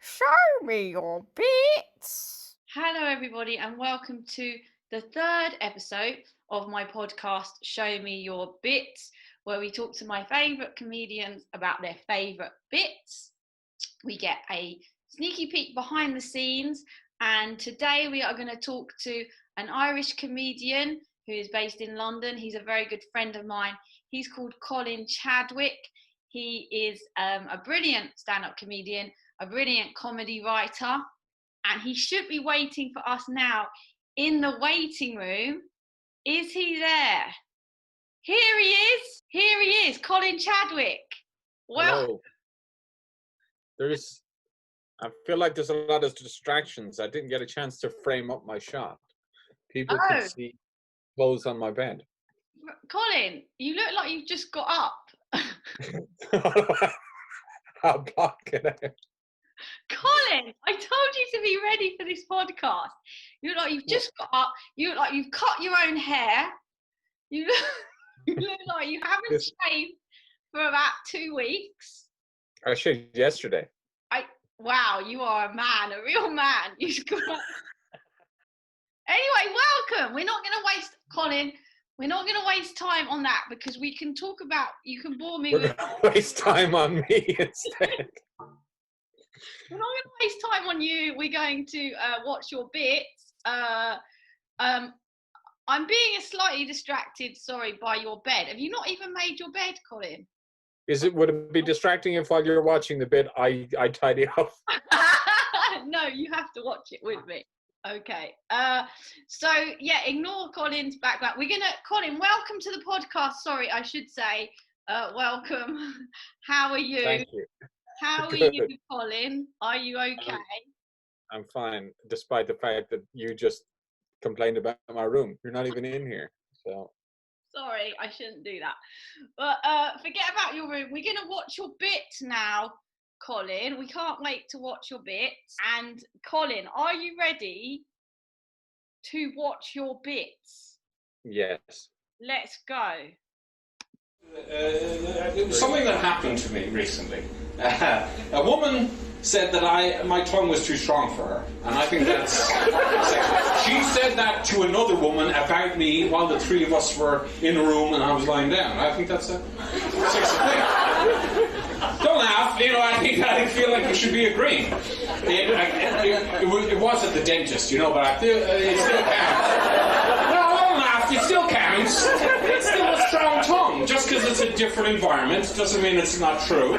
Show me your bits. Hello, everybody, and welcome to the third episode of my podcast, Show Me Your Bits, where we talk to my favourite comedians about their favourite bits. We get a sneaky peek behind the scenes, and today we are going to talk to an Irish comedian who is based in London. He's a very good friend of mine. He's called Colin Chadwick. He is a brilliant stand-up comedian, a brilliant comedy writer, and he should be waiting for us now in the waiting room. Is he there? Here he is. Here he is, Colin Chadwick. Well, I feel like there's a lot of distractions. I didn't get a chance to frame up my shot. People can see clothes on my bed. Colin, you look like you've just got up. How block it out? Colin, I told you to be ready for this podcast. You look like you've just got up. You look like you've cut your own hair. You look like you haven't shaved for about 2 weeks. I shaved yesterday. Wow, you are a man, a real man. Anyway, welcome. We're not going to waste, Colin. We're not going to waste time on that because we can talk about. You can bore me. We're going to waste time on me instead. We're not going to waste time on you. We're going to watch your bits. I'm being slightly distracted, sorry, by your bed. Have you not even made your bed, Colin? Would it be distracting if while you're watching the bit, I tidy up? No, you have to watch it with me. Okay. So, yeah, ignore Colin's background. Colin, welcome to the podcast. Sorry, I should say welcome. How are you? Thank you. How are you, Colin? Are you okay? I'm fine, despite the fact that you just complained about my room. You're not even in here, so. Sorry, I shouldn't do that. But forget about your room. We're going to watch your bits now, Colin. We can't wait to watch your bits. And Colin, are you ready to watch your bits? Yes. Let's go. Something that happened to me recently. A woman said that my tongue was too strong for her, and I think that's sexist. She said that to another woman about me while the three of us were in a room and I was lying down. I think that's a sexist thing. Don't laugh. I feel like we should be agreeing. It was at the dentist, but I feel it still counts. No, don't laugh. It still counts. It's still a strong tongue. Just because it's a different environment doesn't mean it's not true.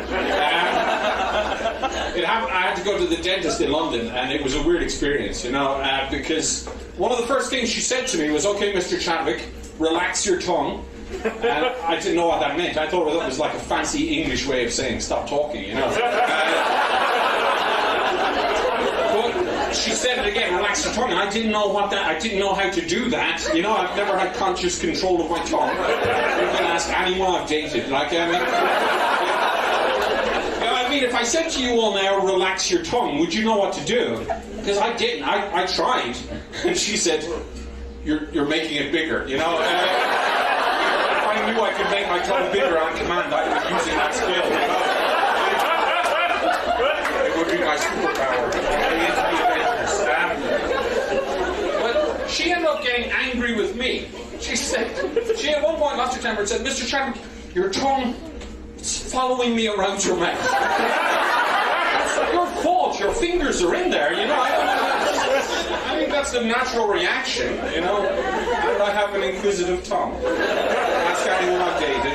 I had to go to the dentist in London, and it was a weird experience, because one of the first things she said to me was, "Okay, Mr. Chadwick, relax your tongue." And I didn't know what that meant. I thought that was like a fancy English way of saying stop talking, But she said it again, relax your tongue, and I didn't know I didn't know how to do that. I've never had conscious control of my tongue. You can ask anyone I've dated. If I said to you all now, relax your tongue, would you know what to do? Because I didn't. I tried. And she said, you're making it bigger, If I knew I could make my tongue bigger on command, I was using that skill, It would be my superpower. But she ended up getting angry with me. She at one point lost her temper and said, "Mr. Chadwick, your tongue is following me around your mouth." That's your fault. Your fingers are in there, I think that's the natural reaction, And I have an inquisitive tongue. Ask anyone I've dated.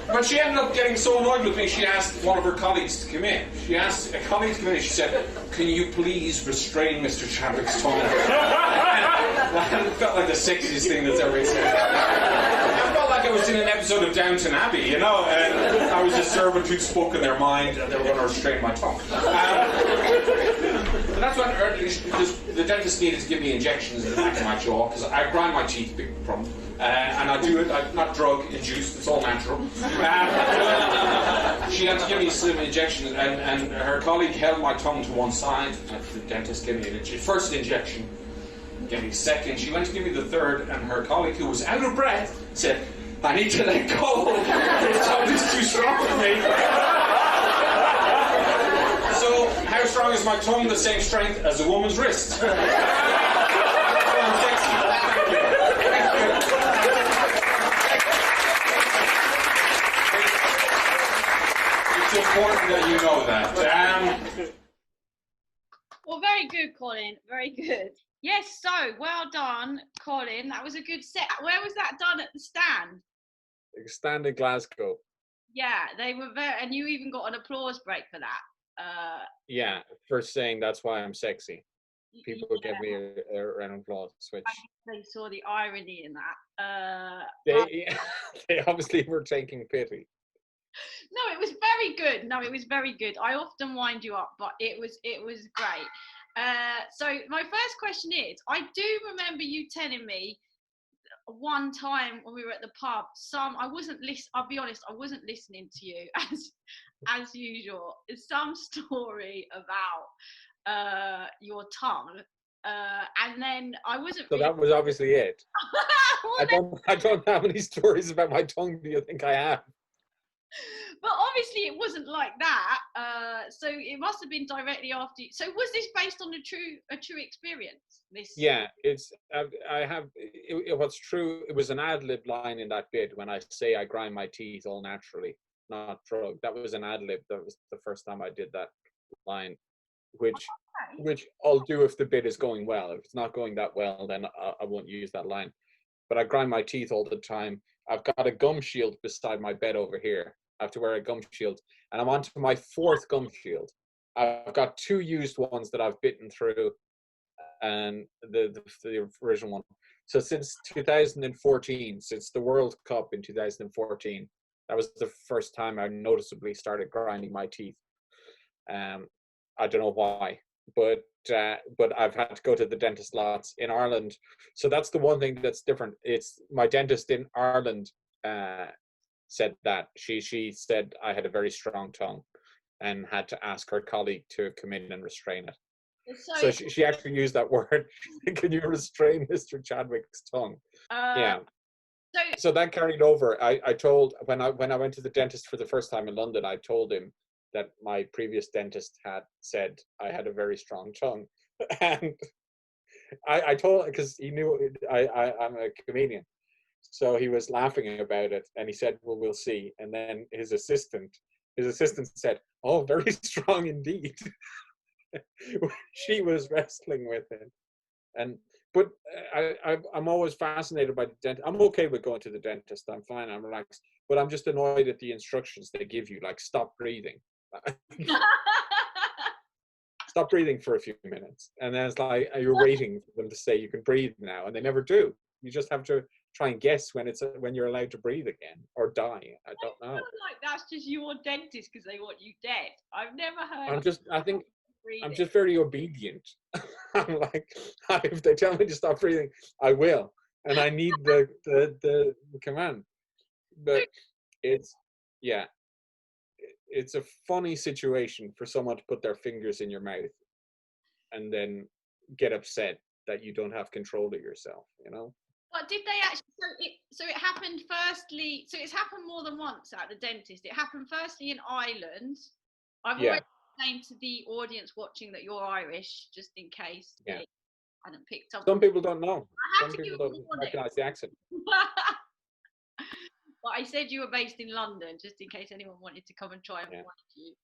But she ended up getting so annoyed with me, she asked one of her colleagues to come in. She asked a colleague to come in, she said, "Can you please restrain Mr. Chadwick's tongue?" And it felt like the sexiest thing that's ever been said. I felt like I was in an episode of Downton Abbey, and I was a servant who'd spoken their mind, and they were going to restrain my tongue. But that's when the dentist needed to give me injections in the back of my jaw, because I grind my teeth, big problem. And I do it, I'm not drug-induced, it's all natural. She had to give me some injections, and her colleague held my tongue to one side. The dentist gave me the first injection, gave me the second. She went to give me the third, and her colleague, who was out of breath, said, "I need to let go. This tongue is too strong for me." strong is my tongue the same strength as a woman's wrist? I'm sexy. It's important that you know that. Well, very good, Colin. Very good. Yes, so well done, Colin. That was a good set. Where was that done? At the stand? Stand in Glasgow. Yeah, they were very, and you even got an applause break for that. Yeah, for saying that's why I'm sexy. People Yeah, give me an applause, which they saw the irony in that. they obviously were taking pity. No, it was very good. No, it was very good. I often wind you up, but it was great. So my first question is, I do remember you telling me one time when we were at the pub, I'll be honest, I wasn't listening to you as usual. Some story about your tongue, and then I wasn't. So really... that was obviously it. Well, I don't have any stories about my tongue. Do you think I have? But obviously it wasn't like that. So it must have been directly after. So was this based on a true experience? This. Yeah, it's. What's true. It was an ad lib line in that bit when I say I grind my teeth all naturally, not drug. That was an ad lib. That was the first time I did that line, which I'll do if the bit is going well. If it's not going that well, then I won't use that line. But I grind my teeth all the time. I've got a gum shield beside my bed over here. I have to wear a gum shield, and I'm on to my 4th gum shield. I've got 2 used ones that I've bitten through, and the original one. So since 2014, since the World Cup in 2014, that was the first time I noticeably started grinding my teeth. I don't know why, but I've had to go to the dentist lots in Ireland. So that's the one thing that's different. It's my dentist in Ireland said that she said I had a very strong tongue and had to ask her colleague to come in and restrain it. So she actually used that word. Can you restrain Mr. Chadwick's tongue? Yeah. So that carried over. I told when I went to the dentist for the first time in London, I told him that my previous dentist had said I had a very strong tongue, and I told, because he knew I'm a comedian. So he was laughing about it, and he said, "Well, we'll see." And then his assistant said, "Oh, very strong indeed." She was wrestling with it, but I'm always fascinated by the dentist. I'm okay with going to the dentist. I'm fine. I'm relaxed, but I'm just annoyed at the instructions they give you, like stop breathing. Stop breathing for a few minutes, and then it's like you're waiting for them to say you can breathe now, and they never do. You just have to try and guess when you're allowed to breathe again or die. I don't know. Like that's just your dentist because they want you dead. I've never heard. I think I'm just very obedient. I'm like, if they tell me to stop breathing, I will, and I need the command. But it's a funny situation for someone to put their fingers in your mouth and then get upset that you don't have control of yourself, you know? But did they actually, so it happened firstly, so it's happened more than once at the dentist. It happened firstly in Ireland. I've already explained to the audience watching that you're Irish, just in case they hadn't picked up. Some people don't know. Some people don't recognize the accent. But I said you were based in London, just in case anyone wanted to come and try and find you.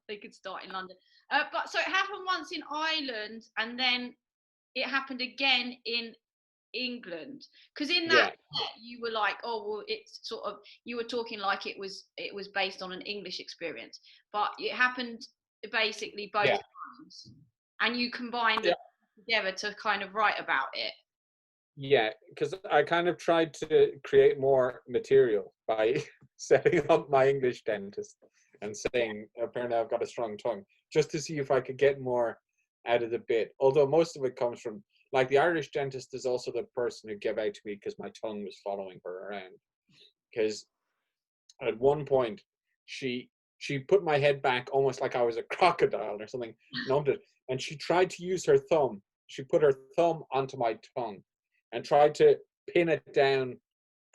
They could start in London. But so it happened once in Ireland, and then it happened again in England. Because in that you were like, oh well, it's sort of, you were talking like it was based on an English experience, but it happened basically both times, and you combined it together to kind of write about it. Yeah, because I kind of tried to create more material by setting up my English dentist and saying, apparently I've got a strong tongue, just to see if I could get more out of the bit. Although most of it comes from, like, the Irish dentist is also the person who gave out to me because my tongue was following her around. Because at one point, she put my head back almost like I was a crocodile or something, numbed it, and she tried to use her thumb. She put her thumb onto my tongue and tried to pin it down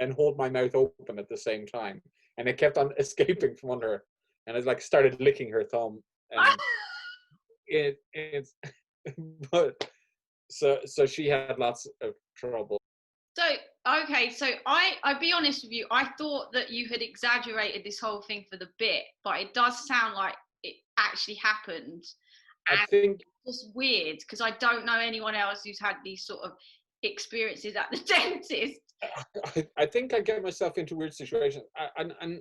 and hold my mouth open at the same time. And it kept on escaping from under her. And it like started licking her thumb and it's but so she had lots of trouble. So, okay, so I'll be honest with you, I thought that you had exaggerated this whole thing for the bit, but it does sound like it actually happened. I And think it's just weird because I don't know anyone else who's had these sort of experiences at the dentist. I think I get myself into weird situations, and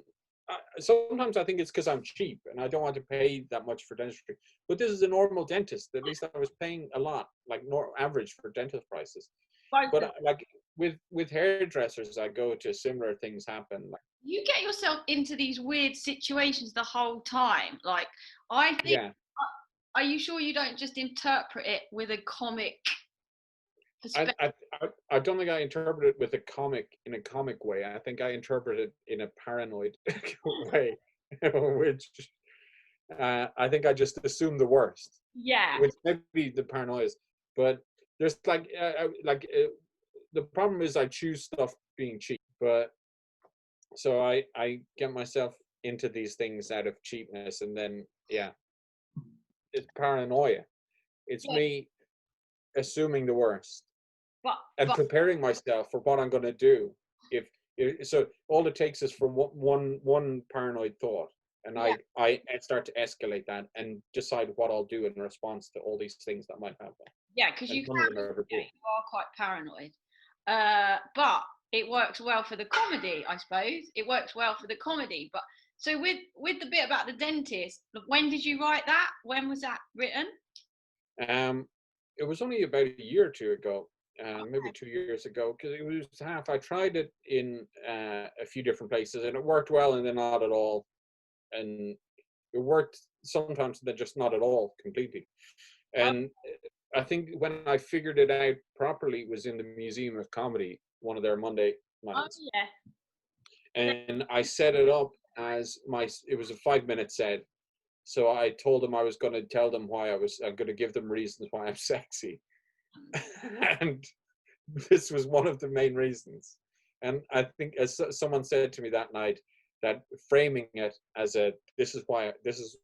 sometimes I think it's because I'm cheap and I don't want to pay that much for dentistry. But this is a normal dentist. At least I was paying a lot, like average for dentist prices. But like with hairdressers, I go to similar things happen. Like, you get yourself into these weird situations the whole time. Like, I think, yeah, are you sure you don't just interpret it with a comic perspective? I don't think I interpret it with in a comic way. I think I interpret it in a paranoid way, which I think I just assume the worst. Yeah. Which maybe the paranoia is, but there's the problem is I choose stuff being cheap, but so I get myself into these things out of cheapness, and then it's paranoia. It's me assuming the worst and But preparing myself for what I'm going to do. If so, all it takes is from one paranoid thought, and I start to escalate that and decide what I'll do in response to all these things that might happen. yeah, because you None of them ever do. you are quite paranoid. But it works well for the comedy, I suppose. It works well for the comedy. But so with the bit about the dentist, when did you write that? When was that written? It was only about a year or two ago, maybe 2 years ago, because it was half. I tried it in a few different places, and it worked well, and then not at all. And it worked sometimes, then just not at all completely. And I think when I figured it out properly, it was in the Museum of Comedy, one of their Monday nights. Oh yeah. And I set it up as it was a 5-minute set. So I told them I was going to tell them I'm going to give them reasons why I'm sexy. And this was one of the main reasons. And I think, as someone said to me that night, that framing it as this is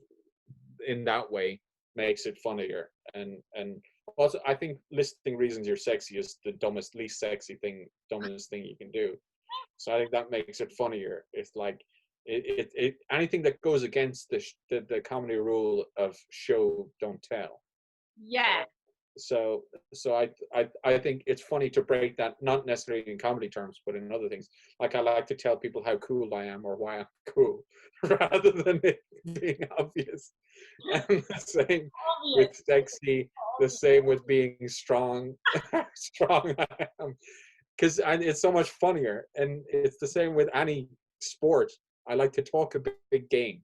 in that way makes it funnier. And also, I think listing reasons you're sexy is the dumbest thing you can do. So I think that makes it funnier. It's like anything that goes against the comedy rule of show don't tell. Yeah. So I think it's funny to break that, not necessarily in comedy terms, but in other things. Like, I like to tell people how cool I am or why I'm cool, rather than it being obvious. And the same with sexy, the same with being strong, how strong I am. Because it's so much funnier. And it's the same with any sport. I like to talk a big game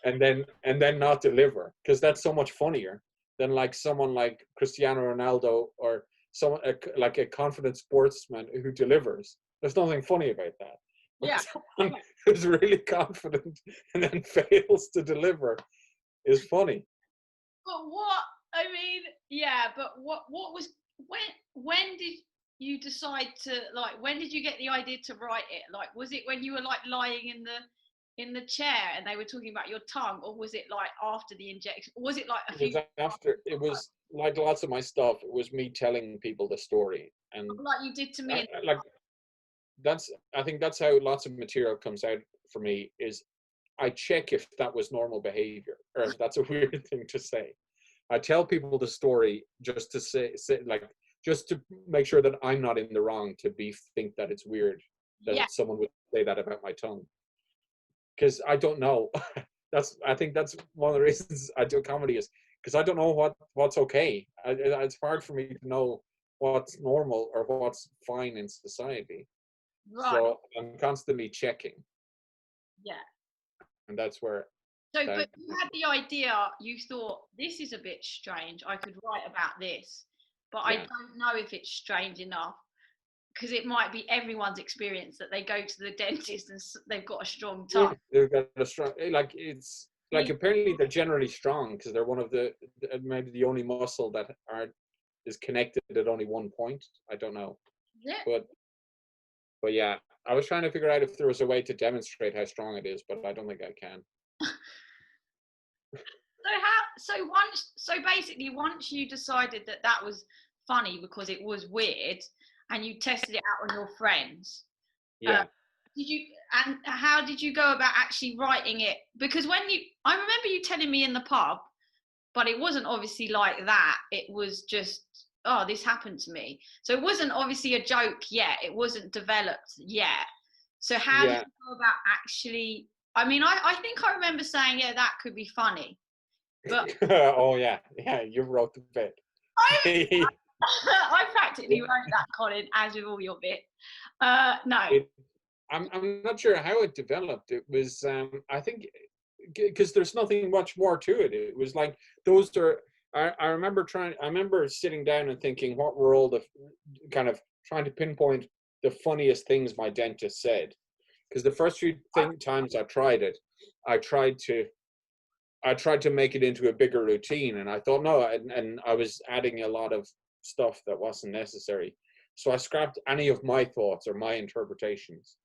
and then not deliver, because that's so much funnier than like someone like Cristiano Ronaldo or someone like a confident sportsman who delivers. There's nothing funny about that. But someone who's really confident and then fails to deliver is funny. But what I mean, but what was when did you decide to, like, when did you get the idea to write it? Like, was it when you were like lying in the chair and they were talking about your tongue, or was it like after the injection? Or was it like It was like lots of my stuff. It was me telling people the story, and like you did to me. I think that's how lots of material comes out for me, is I check if that was normal behavior or if that's a weird thing to say. I tell people the story just to say like, just to make sure that I'm not in the wrong to think that it's weird that someone would say that about my tongue. Because I don't know. I think that's one of the reasons I do comedy, is because I don't know what's okay. It's hard for me to know what's normal or what's fine in society. Right. So I'm constantly checking. Yeah. And that's where. So, but you had the idea, you thought, this is a bit strange, I could write about this, but I don't know if it's strange enough, because it might be everyone's experience that they go to the dentist and they've got a strong tongue. Yeah, they've got a strong, like, it's like, apparently they're generally strong because they're one of maybe the only muscle that is connected at only one point. I don't know. Yeah. But yeah, I was trying to figure out if there was a way to demonstrate how strong it is, but I don't think I can. So basically once you decided that that was funny because it was weird, and you tested it out on your friends, Yeah. did you, and how did you go about actually writing it? Because I remember you telling me in the pub, but it wasn't obviously like that. It was just, oh, this happened to me. So it wasn't obviously a joke yet. It wasn't developed yet. So how did Yeah. you go about actually? I mean, I think I remember saying, yeah, that could be funny, but Oh yeah, you wrote the bit. I, I practically wrote that, Colin, as with all your bits. No. I'm not sure how it developed. It was I think because there's nothing much more to it. It was like those are. I remember sitting down and thinking, what were all the kind of trying to pinpoint the funniest things my dentist said. Because the first few times I tried it, I tried to make it into a bigger routine, and I thought no, and I was adding a lot of stuff that wasn't necessary. So I scrapped any of my thoughts or my interpretations,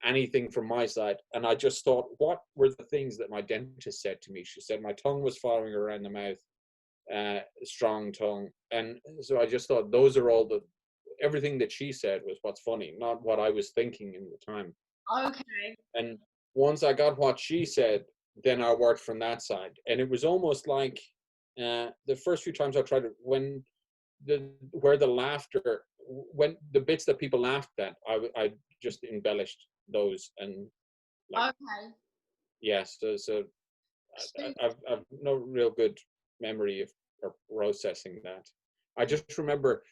anything from my side, and I just thought, what were the things that my dentist said to me? She said my tongue was following around the mouth, strong tongue, and so I just thought those are all everything that she said was what's funny, not what I was thinking in the time. Okay. And once I got what she said, then I worked from that side. And it was almost like the first few times I tried it, when where the laughter, when the bits that people laughed at, I just embellished those, and like, Okay. yes, so So, I've no real good memory of or processing that. I just remember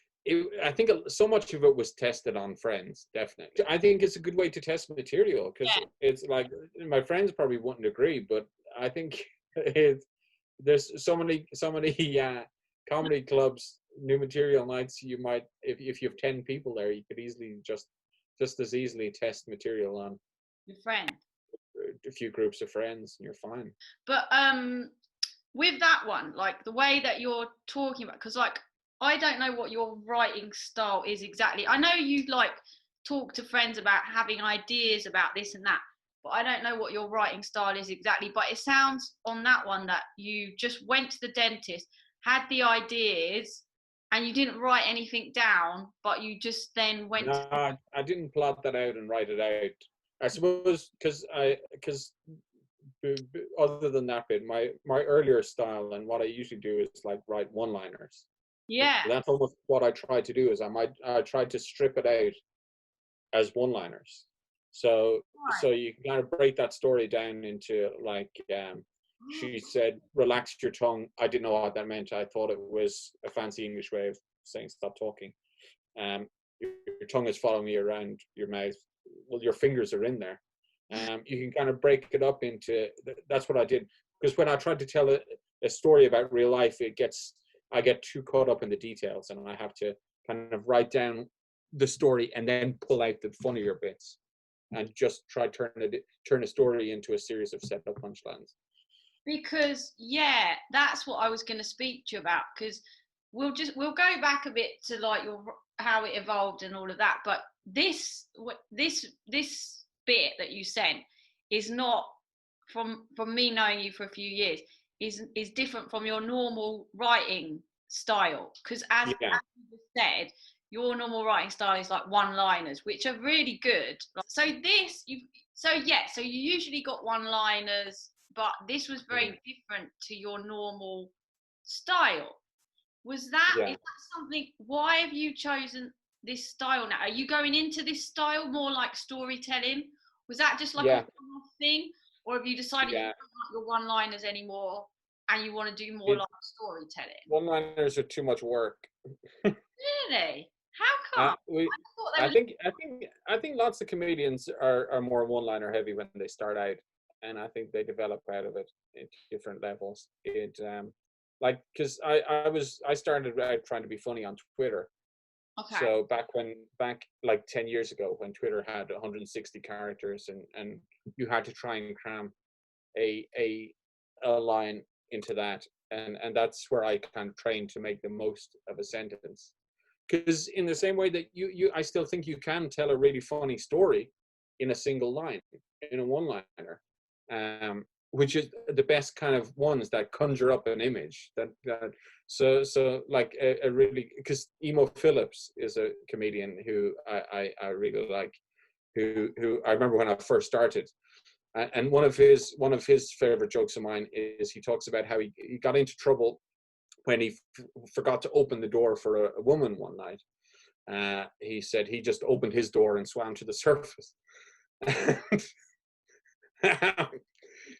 I think so much of it was tested on friends. Definitely, I think it's a good way to test material, because yeah. it's like my friends probably wouldn't agree, but I think there's so many comedy clubs, new material nights. You might, if you have 10 people there, you could easily just as easily test material on Your friend. a few groups of friends, and you're fine. But with that one, like the way that you're talking about, because like I don't know what your writing style is exactly. I know you like talk to friends about having ideas about this and that, but I don't know what your writing style is exactly. But it sounds on that one that you just went to the dentist, had the ideas, and you didn't write anything down, but you just then went No, I didn't plot that out and write it out. I suppose because other than that bit, my earlier style and what I usually do is like write one-liners. yeah. That's almost what I try to do. Is I try to strip it out as one-liners. So Right. so you can kind of break that story down into like, she said, relax your tongue. I didn't know what that meant. I thought it was a fancy English way of saying stop talking. Um, your tongue is following you around your mouth. Well, your fingers are in there. You can kind of break it up into. That's what I did, because when I tried to tell a story about real life, I get too caught up in the details, and I have to kind of write down the story and then pull out the funnier bits, and just try turn a story into a series of set up punchlines. Because yeah, that's what I was going to speak to you about, because we'll go back a bit to like your how it evolved and all of that, but this bit that you sent is not, from me knowing you for a few years, is different from your normal writing style, because as Yeah, you just said, your normal writing style is like one liners, which are really good. So this you so you usually got one liners, but this was very different to your normal style. Is yeah, that something, why have you chosen this style now? Are you going into this style more like storytelling? Was that just like a yeah, one-off thing, or have you decided you yeah. don't like your one-liners anymore and you want to do more It like storytelling? One-liners are too much work. Really? How come? We, I thought they were. I think lots of comedians are more one-liner heavy when they start out, and I think they develop out of it at different levels. Like, because I started out trying to be funny on Twitter. Okay. So back like 10 years ago, when Twitter had 160 characters, and you had to try and cram a a a line into that, and that's where I kind of trained to make the most of a sentence. Because in the same way that I still think you can tell a really funny story in a single line, in a one-liner. which is the best kind of ones that conjure up an image. So like a really, because Emo Phillips is a comedian who I really like, who I remember when I first started. And one of his favorite jokes of mine is he talks about how he got into trouble when he forgot to open the door for a woman one night. He said he just opened his door and swam to the surface.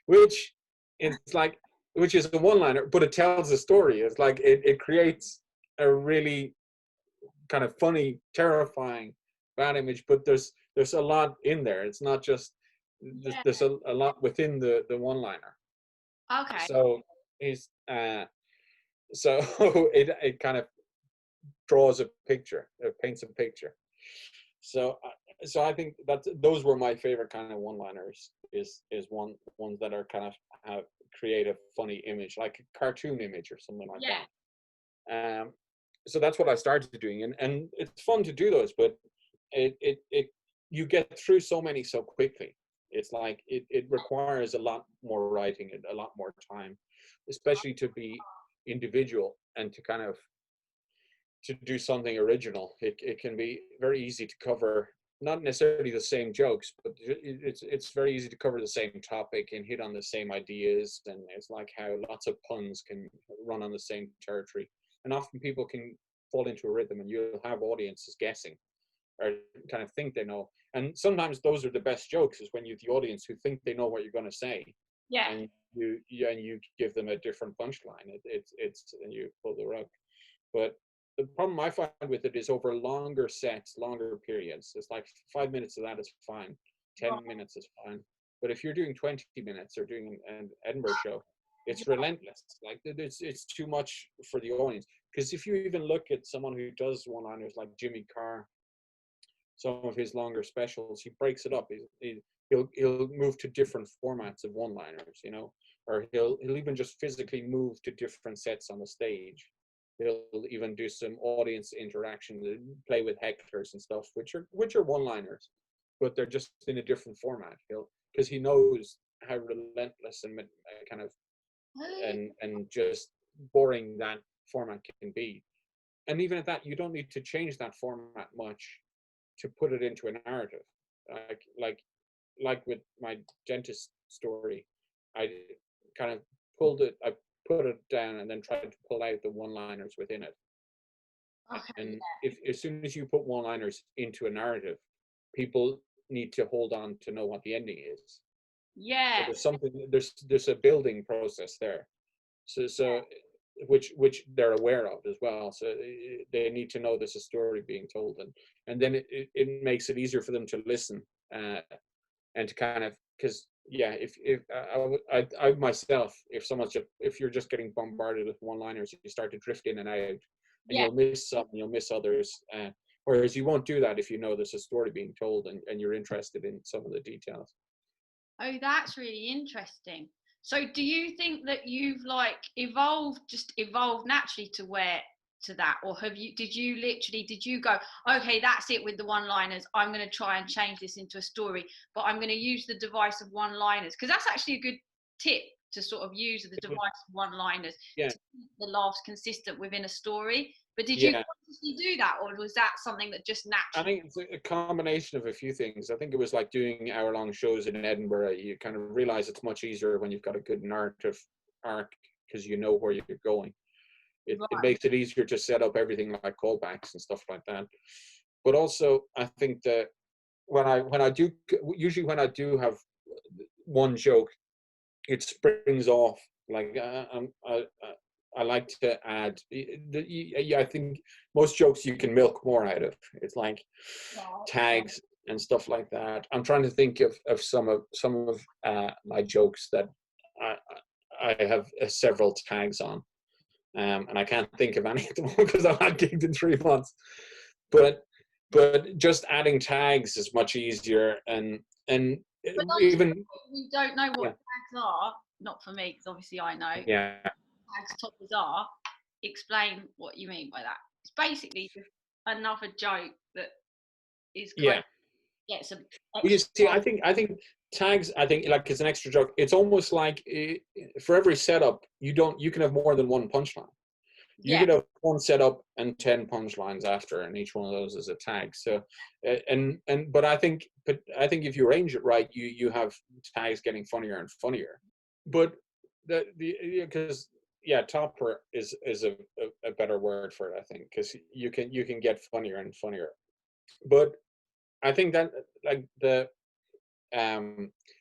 Which it's like, which is a one-liner, but it tells a story. It's like it creates a really kind of funny, terrifying bad image, but there's a lot in there. It's not just there's a lot within the one-liner. Okay. So he's so it kind of draws a picture, it paints a picture. So I think that those were my favorite kind of one-liners. Is ones that are kind of create a funny image, like a cartoon image or something like that. So that's what I started doing, and it's fun to do those, but it you get through so many so quickly. It's like it requires a lot more writing and a lot more time, especially to be individual and to kind of to do something original. It can be very easy to cover not necessarily the same jokes, but it's very easy to cover the same topic and hit on the same ideas. And it's like how lots of puns can run on the same territory, and often people can fall into a rhythm, and you'll have audiences guessing or kind of think they know. And sometimes those are the best jokes, is when you have the audience who think they know what you're going to say, and you give them a different punchline. It's and you pull the rug. But the problem I find with it is over longer sets, longer periods. It's like 5 minutes of that is fine, 10 minutes is fine. But if you're doing 20 minutes or doing an Edinburgh show, it's relentless. Like it's too much for the audience. Because if you even look at someone who does one-liners like Jimmy Carr, some of his longer specials, he breaks it up. He'll move to different formats of one-liners, you know, or he'll even just physically move to different sets on the stage. He'll even do some audience interaction, play with hecklers and stuff, which are one-liners, but they're just in a different format. Because he knows how relentless and kind of and just boring that format can be. And even at that, you don't need to change that format much to put it into a narrative. Like with my dentist story, I kind of I put it down and then tried to pull out the one-liners within it. Okay. And if as soon as you put one-liners into a narrative, people need to hold on to know what the ending is. Yeah. So there's a building process there. So which they're aware of as well. So they need to know there's a story being told, and then it makes it easier for them to listen and to kind of, because if I myself, if you're just getting bombarded with one-liners, you start to drift in and out, and you'll miss some, you'll miss others. Whereas you won't do that if you know there's a story being told and you're interested in some of the details. Oh, that's really interesting. So do you think that you've like evolved naturally to that, or did you go, okay, that's it with the one-liners, I'm going to try and change this into a story, but I'm going to use the device of one-liners? Because that's actually a good tip, to sort of use the device of one-liners to keep the laughs consistent within a story. But did you consciously do that, or was that something that just naturally? I think it's a combination of a few things. I think it was like doing hour-long shows in Edinburgh. You kind of realize it's much easier when you've got a good narrative arc, because you know where you're going. It makes it easier to set up everything like callbacks and stuff like that. But also, I think that when I do have one joke, it springs off. Like I like to add. I think most jokes you can milk more out of. It's like tags and stuff like that. I'm trying to think of some of my jokes that I have several tags on. And I can't think of any at the moment because I've not gigged in 3 months. But just adding tags is much easier, and even we don't know what tags are. Not for me, because obviously I know. Yeah. Tags toppers are. Explain what you mean by that. It's basically just another joke that is Yeah, it's a Well, you see, I think tags. I think like it's an extra joke. It's almost like for every setup, you can have more than one punchline. You yeah, could have one setup and 10 punchlines after, and each one of those is a tag. So, but I think if you arrange it right, you have tags getting funnier and funnier. But because topper is a better word for it, I think, because you can get funnier and funnier. But I think that like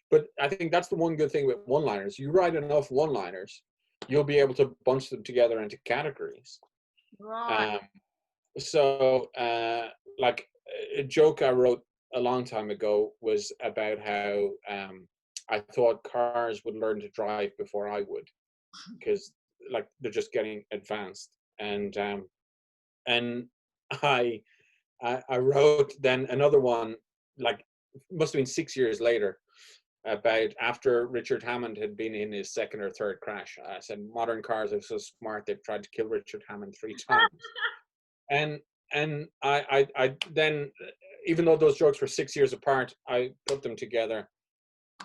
but I think that's the one good thing with one-liners. You write enough one-liners, you'll be able to bunch them together into categories. right. Um, so, like a joke I wrote a long time ago was about how I thought cars would learn to drive before I would, because like they're just getting advanced. And I I wrote then another one, like must have been 6 years later, about after Richard Hammond had been in his second or third crash. I said, modern cars are so smart they've tried to kill Richard Hammond 3 times. And I then, even though those jokes were 6 years apart, I put them together,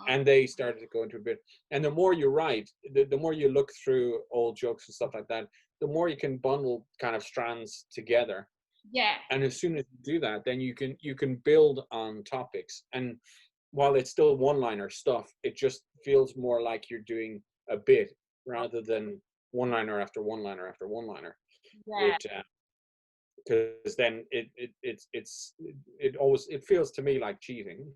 and they started to go into a bit. And the more you write, the more you look through old jokes and stuff like that, the more you can bundle kind of strands together. Yeah, And as soon as you do that, then you can build on topics. And while it's still one-liner stuff, it just feels more like you're doing a bit rather than one-liner after one-liner after one-liner. yeah, Because then it feels to me like cheating,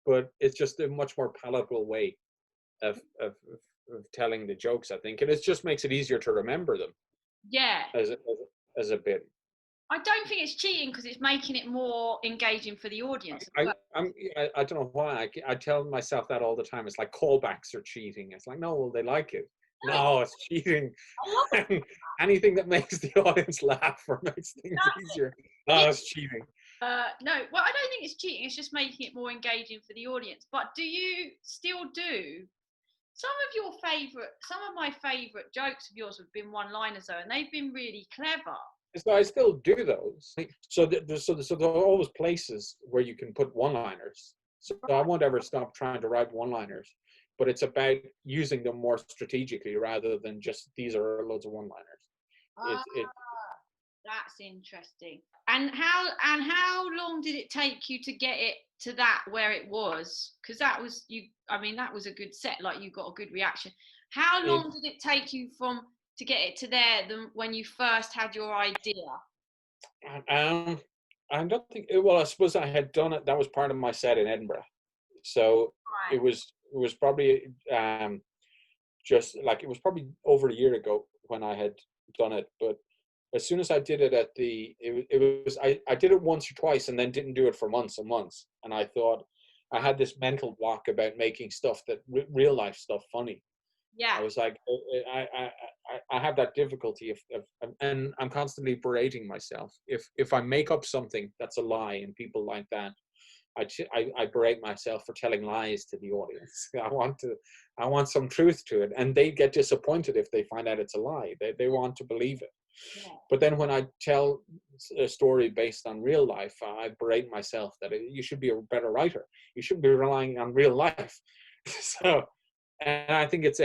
but it's just a much more palatable way of telling the jokes, I think, and it just makes it easier to remember them yeah. as a bit. I don't think it's cheating because it's making it more engaging for the audience as well. I don't know why I tell myself that all the time. It's like callbacks are cheating. It's like, no, well, they like it. No, it's cheating. I love Anything that makes the audience laugh or makes things easier, no, it's cheating. no, well, I don't think it's cheating. It's just making it more engaging for the audience. But do you still do some of my favourite jokes of yours have been one-liners though, and they've been really clever. So I still do those. So there are always places where you can put one-liners. So I won't ever stop trying to write one-liners, but it's about using them more strategically rather than just these are loads of one-liners. That's interesting. And how long did it take you to get it to that where it was? Because that was you. I mean, that was a good set. Like you got a good reaction. How long did it take you to get it to there than when you first had your idea? I don't think. Well, I suppose I had done it. That was part of my set in Edinburgh, so Right. it was probably just like it was probably over a year ago when I had done it. But as soon as I did it I did it once or twice and then didn't do it for months and months. And I thought I had this mental block about making stuff that real life stuff funny. Yeah. I was like, I have that difficulty and I'm constantly berating myself. If I make up something that's a lie and people like that, I berate myself for telling lies to the audience. I want some truth to it, and they get disappointed if they find out it's a lie. They want to believe it. Yeah. But then when I tell a story based on real life, I berate myself that you should be a better writer. You shouldn't be relying on real life. So, and I think it's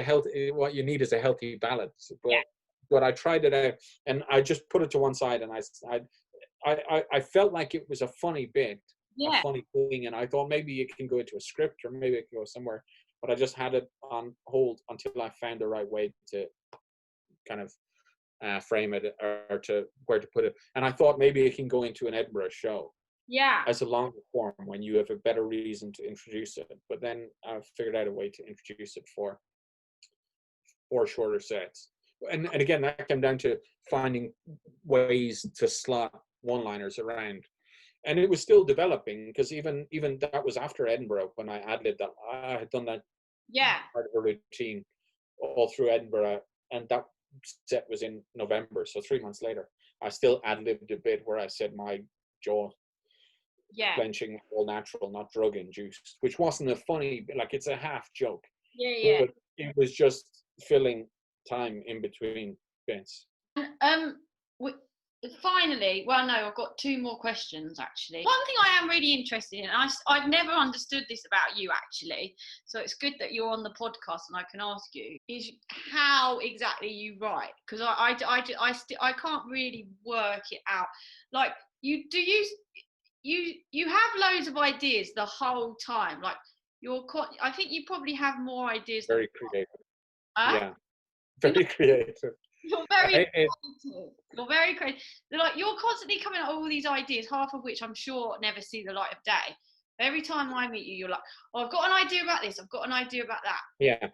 what you need is a healthy balance. But I tried it out, and I just put it to one side, and I felt like it was a funny bit, a funny thing, and I thought maybe it can go into a script or maybe it can go somewhere. But I just had it on hold until I found the right way to kind of frame it or to where to put it. And I thought maybe it can go into an Edinburgh show. Yeah. As a longer form when you have a better reason to introduce it. But then I figured out a way to introduce it for shorter sets. And again, that came down to finding ways to slot one-liners around. And it was still developing because even that was after Edinburgh when I ad-libbed that. I had done that part of a routine all through Edinburgh, and that set was in November. So 3 months later, I still ad-libbed a bit where I said my jaw clenching, all natural, not drug induced, which wasn't a funny, like it's a half joke. But it was just filling time in between bits. finally, well, no, I've got 2 more questions actually. One thing I am really interested in, and I've never understood this about you actually, so it's good that you're on the podcast and I can ask you, is how exactly you write, because I can't really work it out. Like, you have loads of ideas the whole time. Like, I think you probably have more ideas than Very creative. Huh? Yeah, very creative. You're very It- creative. You're very creative. Like, you're constantly coming up with all these ideas, half of which I'm sure never see the light of day. Every time I meet you, you're like, "Oh, I've got an idea about this. I've got an idea about that." yeah.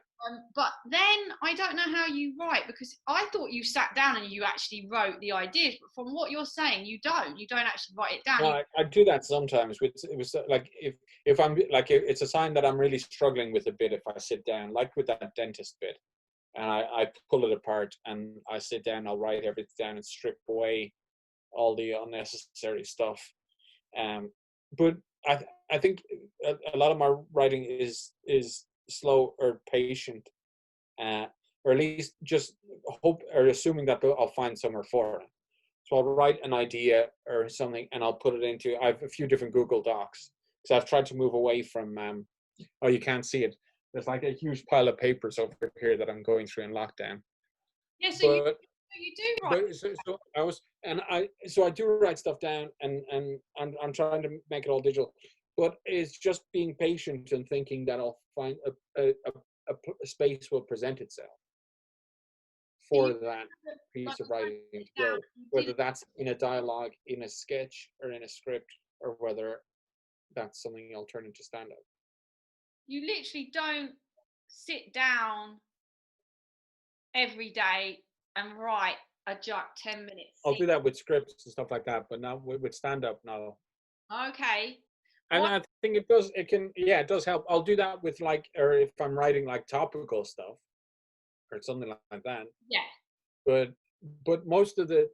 But then I don't know how you write, because I thought you sat down and you actually wrote the ideas. But from what you're saying, you don't. You don't actually write it down. No, I do that sometimes. It was like if I'm like it's a sign that I'm really struggling with a bit if I sit down, like with that dentist bit, and I pull it apart and I sit down. I'll write everything down and strip away all the unnecessary stuff. But I think a lot of my writing is slow or patient, or at least just hope or assuming that I'll find somewhere for it. So I'll write an idea or something and I'll put it into, I have a few different Google Docs. So I've tried to move away from, oh, you can't see it. There's like a huge pile of papers over here that I'm going through in lockdown. Yeah, so But, you do write. so I do write stuff down and I'm trying to make it all digital. But it's just being patient and thinking that I'll find a space will present itself for that piece of writing to go, whether that's in a dialogue, in a sketch, or in a script, or whether that's something I'll turn into stand-up. You literally don't sit down every day and write a 10 minutes. I'll do that with scripts and stuff like that, but not with stand-up, no. Okay. And I think it does help. I'll do that with or if I'm writing like topical stuff or something like that. Yeah. But most of the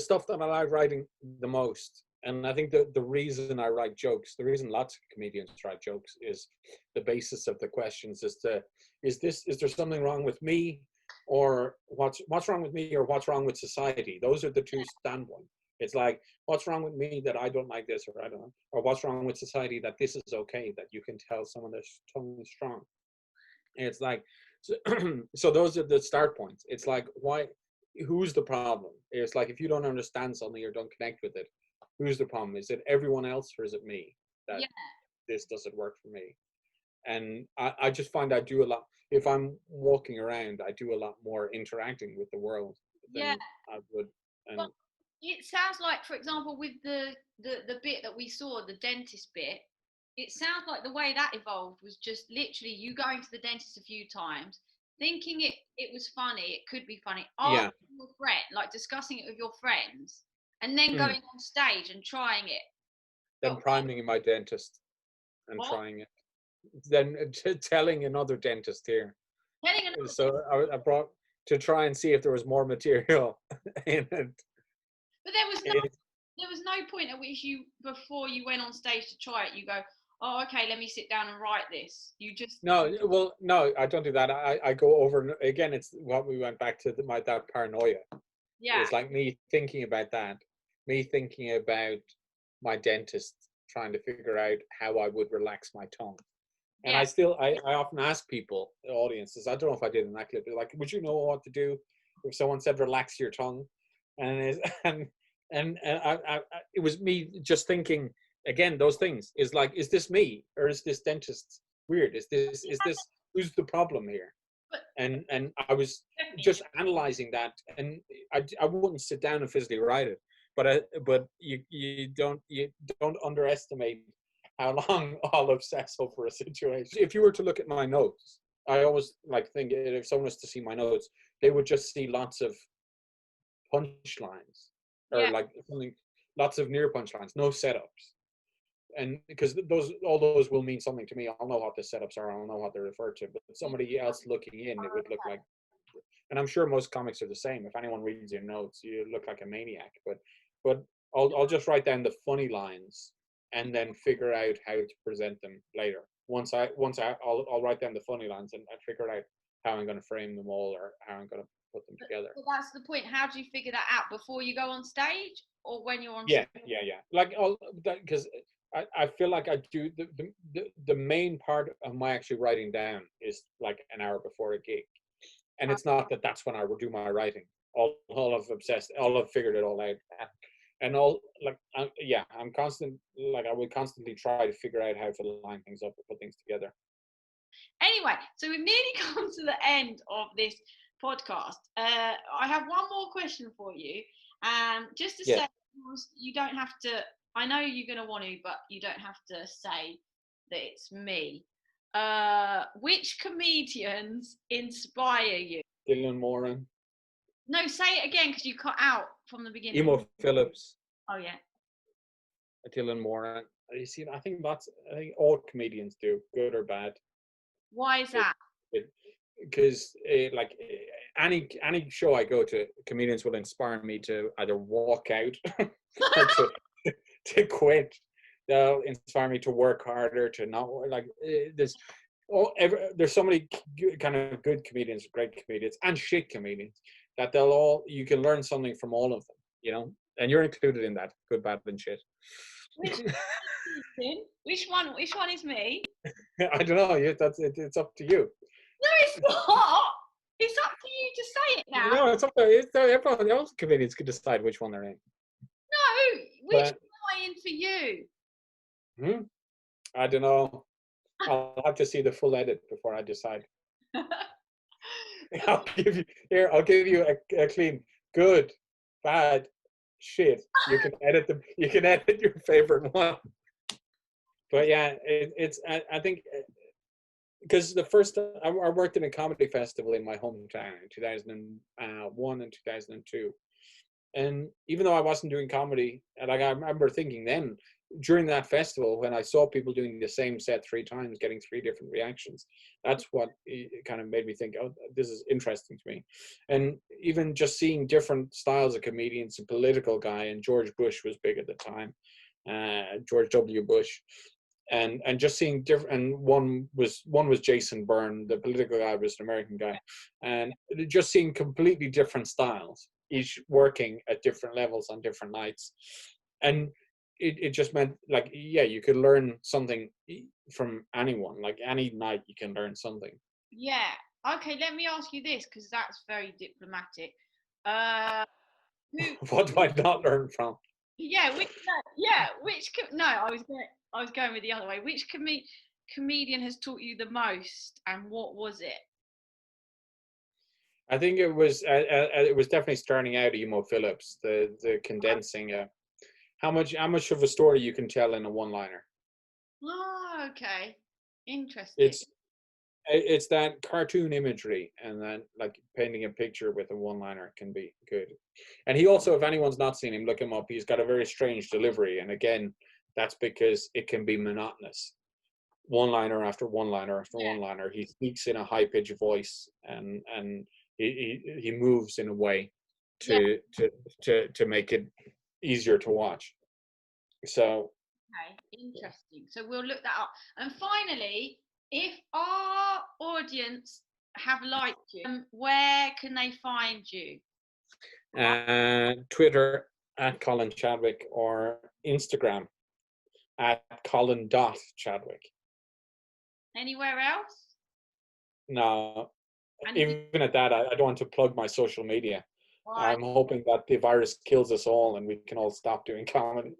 stuff that I like writing the most, and I think the reason I write jokes, the reason lots of comedians write jokes is the basis of the questions is there something wrong with me, or what's wrong with me, or what's wrong with society? Those are the two standpoints. It's like, what's wrong with me that I don't like this, or I don't, or what's wrong with society that this is okay, that you can tell someone their tongue is strong. And it's like, so those are the start points. It's like, who's the problem? It's like, if you don't understand something or don't connect with it, who's the problem? Is it everyone else, or is it me that this doesn't work for me? And I just find I do a lot, if I'm walking around, I do a lot more interacting with the world than I would. And well, it sounds like, for example, with the bit that we saw, the dentist bit, it sounds like the way that evolved was just literally you going to the dentist a few times, thinking it was funny, it could be funny, asking your friend, like discussing it with your friends, and then going on stage and trying it. Then priming my dentist and trying it. Then telling another dentist here. So I brought to try and see if there was more material in it. But there was no point at which before you went on stage to try it, you go, oh, okay, let me sit down and write this. You just no, I don't do that. I go over again. It's what we went back to that paranoia. Yeah, it's like me thinking about that, me thinking about my dentist, trying to figure out how I would relax my tongue. And I often ask people, the audiences, I don't know if I did in that clip, like, would you know what to do if someone said relax your tongue? And it was me just thinking again, those things is like, is this me, or is this dentist weird? Is this who's the problem here? And I was just analyzing that, and I wouldn't sit down and physically write it, but you don't underestimate how long I'll obsess over a situation. If you were to look at my notes, I always think if someone was to see my notes, they would just see lots of punchlines, or lots of near punchlines, no setups. And because all those will mean something to me. I'll know what the setups are, I'll know what they're referred to, but somebody else looking in, it would look like, and I'm sure most comics are the same. If anyone reads your notes, you look like a maniac. But I'll just write down the funny lines and then figure out how to present them later. I'll write down the funny lines and I figure out how I'm going to frame them all or how I'm going to put them together. But that's the point. How do you figure that out? Before you go on stage, or when you're on Yeah, stage? yeah. Like all that, because I feel like I do the main part of my actually writing down is like an hour before a gig, and it's not that that's when I will do my writing. All I've figured it all out, and all like I'm constant, like I will constantly try to figure out how to line things up and put things together. Anyway, so we've nearly come to the end of this podcast. I have one more question for you, and just to Yeah. say, you don't have to. I know you're going to want to, but you don't have to say that it's me. Which comedians inspire you? Dylan Moran, No, say it again because you cut out from the beginning. Emo Phillips, Oh yeah. Dylan Moran. You see, I think all comedians do, good or bad. Why is that? Because any show I go to, comedians will inspire me to either walk out or to quit. They'll inspire me to work harder, to not like there's so many kind of good comedians, great comedians, and shit comedians that you can learn something from all of them, you know, and you're included in that, good, bad, and shit. Which one is me? I don't know. It's up to you. No, it's not. It's up to you to say it now. No, it's up to everyone else. Comedians can decide which one they're in. No, which one am I in for you? I don't know. I'll have to see the full edit before I decide. I'll give you a clean, good, bad, shit. You can edit them. You can edit your favorite one. But yeah, I think because the first I worked in a comedy festival in my hometown in 2001 and 2002, and even though I wasn't doing comedy, like I remember thinking then during that festival when I saw people doing the same set 3 times, getting 3 different reactions, that's what kind of made me think, oh, this is interesting to me. And even just seeing different styles of comedians, a political guy, and George Bush was big at the time, George W. Bush. And just seeing different, and one was Jason Byrne, the political guy was an American guy, and just seeing completely different styles, each working at different levels on different nights, and it just meant like, yeah, you could learn something from anyone. Like any night, you can learn something. Yeah. Okay. Let me ask you this because that's very diplomatic. What do I not learn from? Yeah. I was going with the other way. Which comedian has taught you the most, and what was it? I think it was definitely starting out Emo Phillips, the condensing how much of a story you can tell in a one-liner. Oh, okay, interesting. It's that cartoon imagery, and then like painting a picture with a one-liner can be good. And he also, if anyone's not seen him, look him up. He's got a very strange delivery, and again, that's because it can be monotonous. One-liner after one-liner after one-liner. He speaks in a high-pitched voice, and he moves in a way to make it easier to watch. So okay, interesting. So we'll look that up. And finally, if our audience have liked you, where can they find you? Twitter at Colin Chadwick, or Instagram at Colin.Chadwick. Anywhere else? No. Even at that, I don't want to plug my social media. Why? I'm hoping that the virus kills us all and we can all stop doing comedy.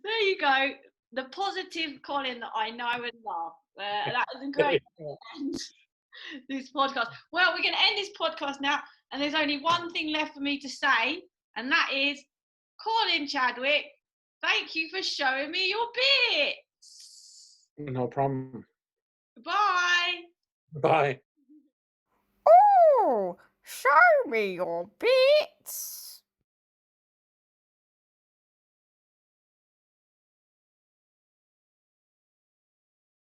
There you go. The positive Colin that I know and love. That is a great end this podcast. Well, we're going to end this podcast now, and there's only one thing left for me to say, and that is, Colin Chadwick, thank you for showing me your bits. No problem. Bye. Bye. Oh, show me your bits.